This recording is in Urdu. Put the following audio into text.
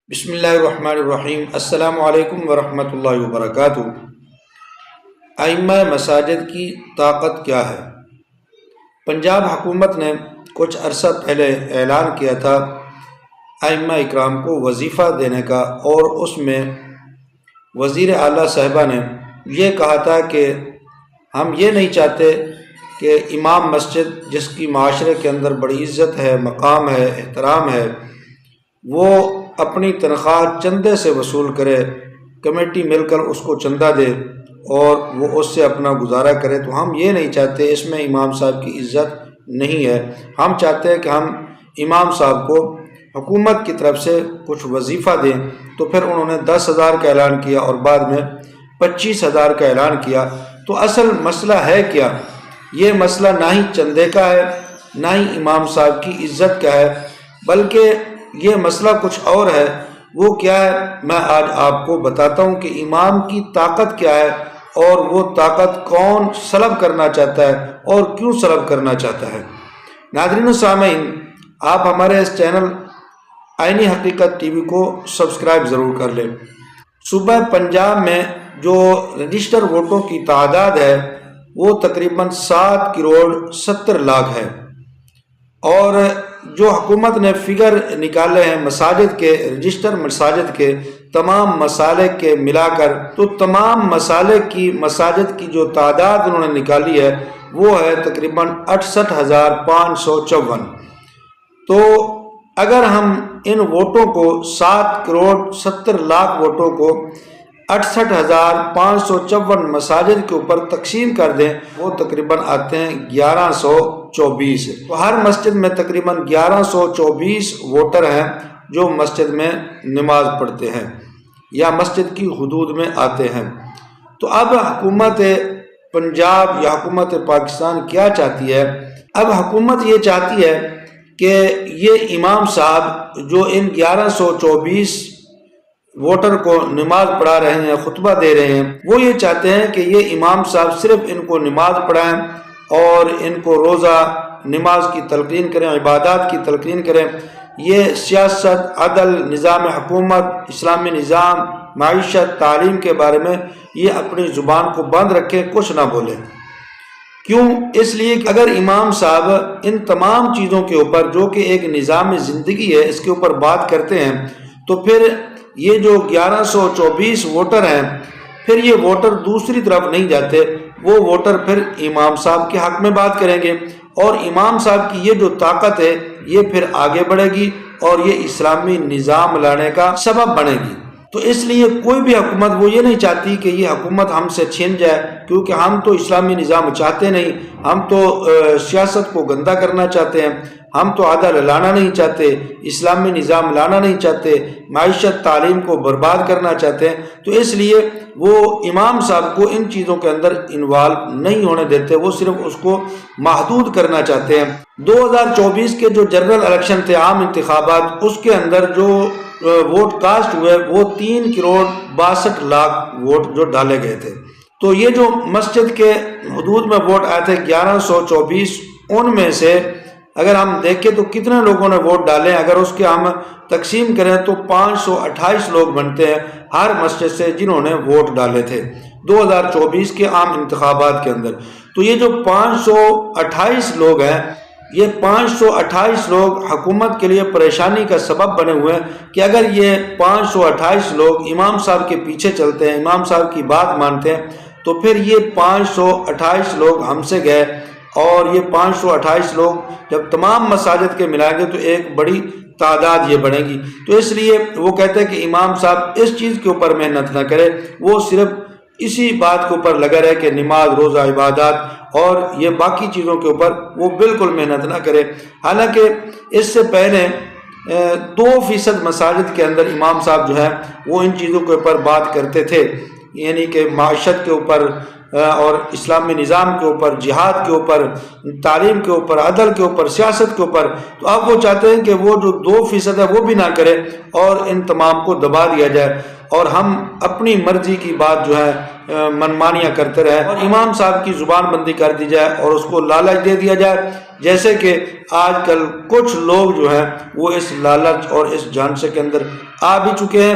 بسم اللہ الرحمن الرحیم۔ السلام علیکم ورحمۃ اللہ وبرکاتہ۔ ائمہ مساجد کی طاقت کیا ہے؟ پنجاب حکومت نے کچھ عرصہ پہلے اعلان کیا تھا ائمہ اکرام کو وظیفہ دینے کا، اور اس میں وزیر اعلیٰ صاحبہ نے یہ کہا تھا کہ ہم یہ نہیں چاہتے کہ امام مسجد، جس کی معاشرے کے اندر بڑی عزت ہے، مقام ہے، احترام ہے، وہ اپنی تنخواہ چندے سے وصول کرے، کمیٹی مل کر اس کو چندہ دے اور وہ اس سے اپنا گزارا کرے۔ تو ہم یہ نہیں چاہتے، اس میں امام صاحب کی عزت نہیں ہے۔ ہم چاہتے ہیں کہ ہم امام صاحب کو حکومت کی طرف سے کچھ وظیفہ دیں۔ تو پھر انہوں نے 10,000 کا اعلان کیا اور بعد میں 25,000 کا اعلان کیا۔ تو اصل مسئلہ ہے کیا؟ یہ مسئلہ نہ ہی چندے کا ہے، نہ ہی امام صاحب کی عزت کا ہے، بلکہ یہ مسئلہ کچھ اور ہے۔ وہ کیا ہے، میں آج آپ کو بتاتا ہوں کہ امام کی طاقت کیا ہے، اور وہ طاقت کون سلب کرنا چاہتا ہے اور کیوں سلب کرنا چاہتا ہے۔ ناظرین و سامعین، آپ ہمارے اس چینل آئینی حقیقت ٹی وی کو سبسکرائب ضرور کر لیں۔ صوبہ پنجاب میں جو رجسٹر ووٹوں کی تعداد ہے وہ تقریباً 7 کروڑ 70 لاکھ ہے، اور جو حکومت نے فگر نکالے ہیں مساجد کے، رجسٹر مساجد کے تمام مسالک کے ملا کر، تو تمام مسالک کی مساجد کی جو تعداد انہوں نے نکالی ہے وہ ہے تقریباً 68,554۔ تو اگر ہم ان ووٹوں کو 7 کروڑ 70 لاکھ ووٹوں کو 68,554 مساجد کے اوپر تقسیم کر دیں، وہ تقریباً آتے ہیں 1124۔ تو ہر مسجد میں تقریباً 1124 ووٹر ہیں جو مسجد میں نماز پڑھتے ہیں یا مسجد کی حدود میں آتے ہیں۔ تو اب حکومت پنجاب یا حکومت پاکستان کیا چاہتی ہے؟ اب حکومت یہ چاہتی ہے کہ یہ امام صاحب جو ان 1124 ووٹر کو نماز پڑھا رہے ہیں، خطبہ دے رہے ہیں، وہ یہ چاہتے ہیں کہ یہ امام صاحب صرف ان کو نماز پڑھائیں اور ان کو روزہ نماز کی تلقین کریں، عبادات کی تلقین کریں۔ یہ سیاست، عدل، نظام حکومت، اسلامی نظام، معیشت، تعلیم کے بارے میں یہ اپنی زبان کو بند رکھیں، کچھ نہ بولیں۔ کیوں؟ اس لیے کہ اگر امام صاحب ان تمام چیزوں کے اوپر، جو کہ ایک نظام زندگی ہے، اس کے اوپر بات کرتے ہیں، تو پھر یہ جو 1124 ووٹر ہیں، پھر یہ ووٹر دوسری طرف نہیں جاتے، وہ ووٹر پھر امام صاحب کے حق میں بات کریں گے، اور امام صاحب کی یہ جو طاقت ہے یہ پھر آگے بڑھے گی اور یہ اسلامی نظام لانے کا سبب بنے گی۔ تو اس لیے کوئی بھی حکومت وہ یہ نہیں چاہتی کہ یہ حکومت ہم سے چھین جائے، کیونکہ ہم تو اسلامی نظام چاہتے نہیں، ہم تو سیاست کو گندا کرنا چاہتے ہیں، ہم تو عدل لانا نہیں چاہتے، اسلامی نظام لانا نہیں چاہتے، معیشت، تعلیم کو برباد کرنا چاہتے ہیں۔ تو اس لیے وہ امام صاحب کو ان چیزوں کے اندر انوالو نہیں ہونے دیتے، وہ صرف اس کو محدود کرنا چاہتے ہیں۔ 2024 کے جو جنرل الیکشن تھے، عام انتخابات، اس کے اندر جو ووٹ کاسٹ ہوئے وہ 3 کروڑ 62 لاکھ ووٹ جو ڈالے گئے تھے۔ تو یہ جو مسجد کے حدود میں ووٹ آئے تھے 1124، ان میں سے اگر ہم دیکھیں تو کتنے لوگوں نے ووٹ ڈالے، اگر اس کے ہم تقسیم کریں تو 528 لوگ بنتے ہیں ہر مسجد سے جنہوں نے ووٹ ڈالے تھے 2024 کے عام انتخابات کے اندر۔ تو یہ جو 528 لوگ ہیں، یہ 528 لوگ حکومت کے لیے پریشانی کا سبب بنے ہوئے ہیں کہ اگر یہ 528 لوگ امام صاحب کے پیچھے چلتے ہیں، امام صاحب کی بات مانتے ہیں، تو پھر یہ 528 لوگ ہم سے گئے، اور یہ 528 لوگ جب تمام مساجد کے ملائیں گے تو ایک بڑی تعداد یہ بڑھے گی۔ تو اس لیے وہ کہتے ہیں کہ امام صاحب اس چیز کے اوپر محنت نہ کرے، وہ صرف اسی بات کے اوپر لگا رہے کہ نماز، روزہ، عبادات، اور یہ باقی چیزوں کے اوپر وہ بالکل محنت نہ کرے۔ حالانکہ اس سے پہلے 2% مساجد کے اندر امام صاحب جو ہے وہ ان چیزوں کے اوپر بات کرتے تھے، یعنی کہ معاشت کے اوپر، اور اسلامی نظام کے اوپر، جہاد کے اوپر، تعلیم کے اوپر، عدل کے اوپر، سیاست کے اوپر، تو اب وہ چاہتے ہیں کہ وہ جو 2% ہے وہ بھی نہ کرے اور ان تمام کو دبا دیا جائے اور ہم اپنی مرضی کی بات جو ہے منمانیاں کرتے رہے اور امام صاحب کی زبان بندی کر دی جائے اور اس کو لالچ دے دیا جائے، جیسے کہ آج کل کچھ لوگ جو ہیں وہ اس لالچ اور اس جھانسے کے اندر آ بھی چکے ہیں۔